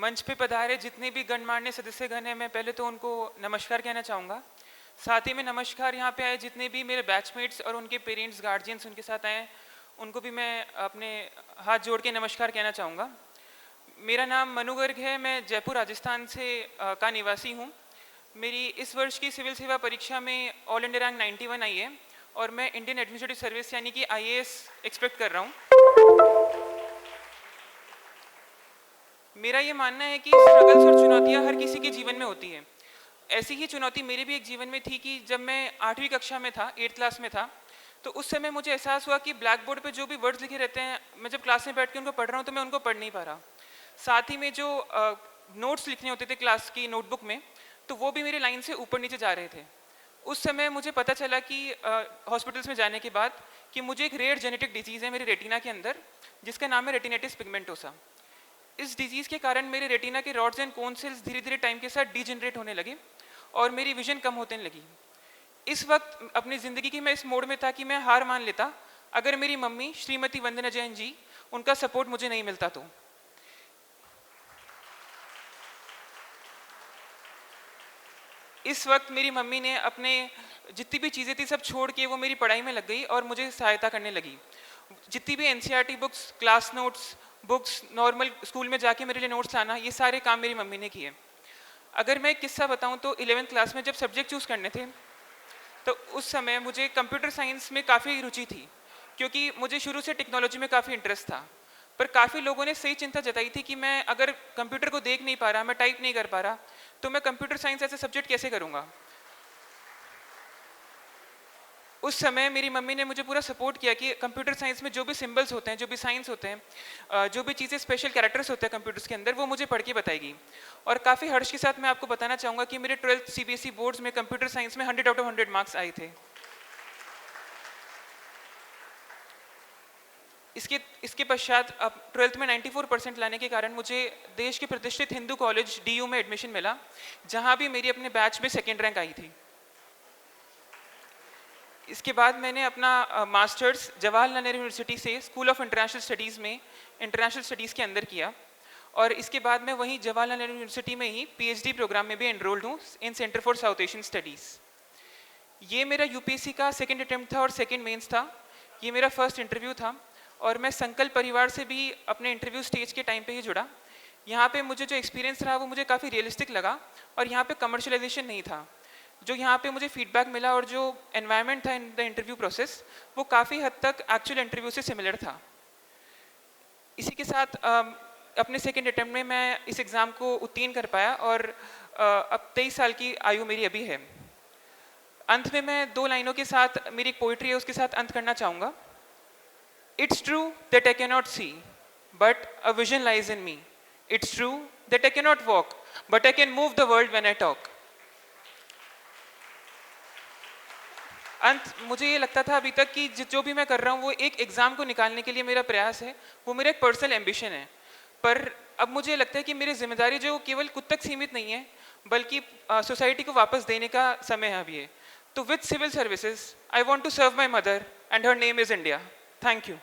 मंच पे पधारे जितने भी गणमान्य सदस्यगण हैं, मैं पहले तो उनको नमस्कार कहना चाहूँगा। साथ ही में नमस्कार यहाँ पे आए जितने भी मेरे बैचमेट्स और उनके पेरेंट्स, गार्जियंस उनके साथ आए, उनको भी मैं अपने हाथ जोड़ के नमस्कार कहना चाहूँगा। मेरा नाम मनु गर्ग है, मैं जयपुर राजस्थान से का निवासी हूँ। मेरी इस वर्ष की सिविल सेवा परीक्षा में ऑल इंडिया रैंक 91 आई है और मैं इंडियन एडमिनिस्ट्रेटिव सर्विस यानी कि IAS एक्सपेक्ट कर रहा हूँ। मेरा ये मानना है कि स्ट्रगल्स और चुनौतियाँ हर किसी के जीवन में होती हैं। ऐसी ही चुनौती मेरे भी एक जीवन में थी कि जब मैं 8वीं कक्षा में था, 8th क्लास में था, तो उस समय मुझे एहसास हुआ कि ब्लैक बोर्ड पे जो भी वर्ड्स लिखे रहते हैं, मैं जब क्लास में बैठ के उनको पढ़ रहा हूँ तो मैं उनको पढ़ नहीं पा रहा। साथ ही में जो नोट्स लिखने होते थे क्लास की नोटबुक में, तो वो भी मेरे लाइन से ऊपर नीचे जा रहे थे। उस समय मुझे पता चला कि हॉस्पिटल्स में जाने के बाद कि मुझे एक रेयर जेनेटिक डिजीज़ है मेरे रेटिना के अंदर, जिसका नाम है रेटिनाइटिस पिगमेंटोसा। इस डिजीज़ के कारण मेरे रेटिना के रॉड्स एंड कोन सेल्स धीरे धीरे टाइम के साथ डीजनरेट होने लगे और मेरी विजन कम होने लगी। इस वक्त अपनी ज़िंदगी की मैं इस मोड़ में था कि मैं हार मान लेता अगर मेरी मम्मी श्रीमती वंदना जैन जी, उनका सपोर्ट मुझे नहीं मिलता तो। इस वक्त मेरी मम्मी ने अपने जितनी भी चीज़ें थी सब छोड़ के वो मेरी पढ़ाई में लग गई और मुझे सहायता करने लगी। जितनी भी NCERT books, class notes, books, normal school में जाके मेरे लिए नोट्स लाना, ये सारे काम मेरी मम्मी ने किए। अगर मैं एक किस्सा बताऊं तो 11th क्लास में जब सब्जेक्ट चूज़ करने थे, तो उस समय मुझे कंप्यूटर साइंस में काफ़ी रुचि थी, क्योंकि मुझे शुरू से टेक्नोलॉजी में काफ़ी इंटरेस्ट था। पर काफ़ी लोगों ने सही चिंता जताई थी कि मैं अगर कंप्यूटर को देख नहीं पा रहा, मैं टाइप नहीं कर पा रहा, तो मैं कंप्यूटर साइंस ऐसे सब्जेक्ट कैसे करूँगा। उस समय मेरी मम्मी ने मुझे पूरा सपोर्ट किया कि कंप्यूटर साइंस में जो भी सिंबल्स होते हैं, जो भी साइंस होते हैं, जो भी चीज़ें स्पेशल कैरेक्टर्स होते हैं कंप्यूटर्स के अंदर, वो मुझे पढ़ के बताएगी। और काफ़ी हर्ष के साथ मैं आपको बताना चाहूँगा कि मेरे 12th CBSE बोर्ड्स में कंप्यूटर साइंस में 100 आउट ऑफ 100 मार्क्स आए थे। इसके पश्चात अब 12th में 94% लाने के कारण मुझे देश के प्रतिष्ठित हिंदू कॉलेज DU में एडमिशन मिला, जहाँ भी मेरी अपने बैच में 2nd रैंक आई थी। इसके बाद मैंने अपना मास्टर्स जवाहरलाल नेहरू यूनिवर्सिटी से स्कूल ऑफ इंटरनेशनल स्टडीज़ में इंटरनेशनल स्टडीज़ के अंदर किया और इसके बाद मैं वहीं जवाहरलाल नेहरू यूनिवर्सिटी में ही PhD प्रोग्राम में भी एनरोल्ड हूँ in centre for South Asian studies. ये मेरा UPSC का 2nd अटेम्प्ट था और 2nd मेंस था। ये मेरा फर्स्ट इंटरव्यू था और मैं संकल्प परिवार से भी अपने इंटरव्यू स्टेज के टाइम पे ही जुड़ा। यहाँ पे मुझे जो एक्सपीरियंस रहा वो मुझे काफ़ी रियलिस्टिक लगा और यहाँ पे कमर्शलाइजेशन नहीं था। जो यहाँ पे मुझे फीडबैक मिला और जो एनवायरनमेंट था इन द इंटरव्यू प्रोसेस, वो काफ़ी हद तक एक्चुअल इंटरव्यू से सिमिलर था। इसी के साथ अपने 2nd अटेम्प्ट में मैं इस एग्ज़ाम को उत्तीर्ण कर पाया और अब 23 साल की आयु मेरी अभी है। अंत में मैं 2 लाइनों के साथ, मेरी एक पोइट्री है उसके साथ अंत करना चाहूँगा। It's true that I cannot see but a vision lies in me. It's true that I cannot walk but I can move the world when I talk. अंत मुझे ये लगता था अभी तक कि जो भी मैं कर रहा हूँ वो एक एग्ज़ाम को निकालने के लिए मेरा प्रयास है, वो मेरा एक पर्सनल एम्बिशन है। पर अब मुझे लगता है कि मेरी जिम्मेदारी जो केवल खुद तक सीमित नहीं है, बल्कि सोसाइटी को वापस देने का समय है अभी है। तो with civil services I want to serve my mother and her name is India. Thank you.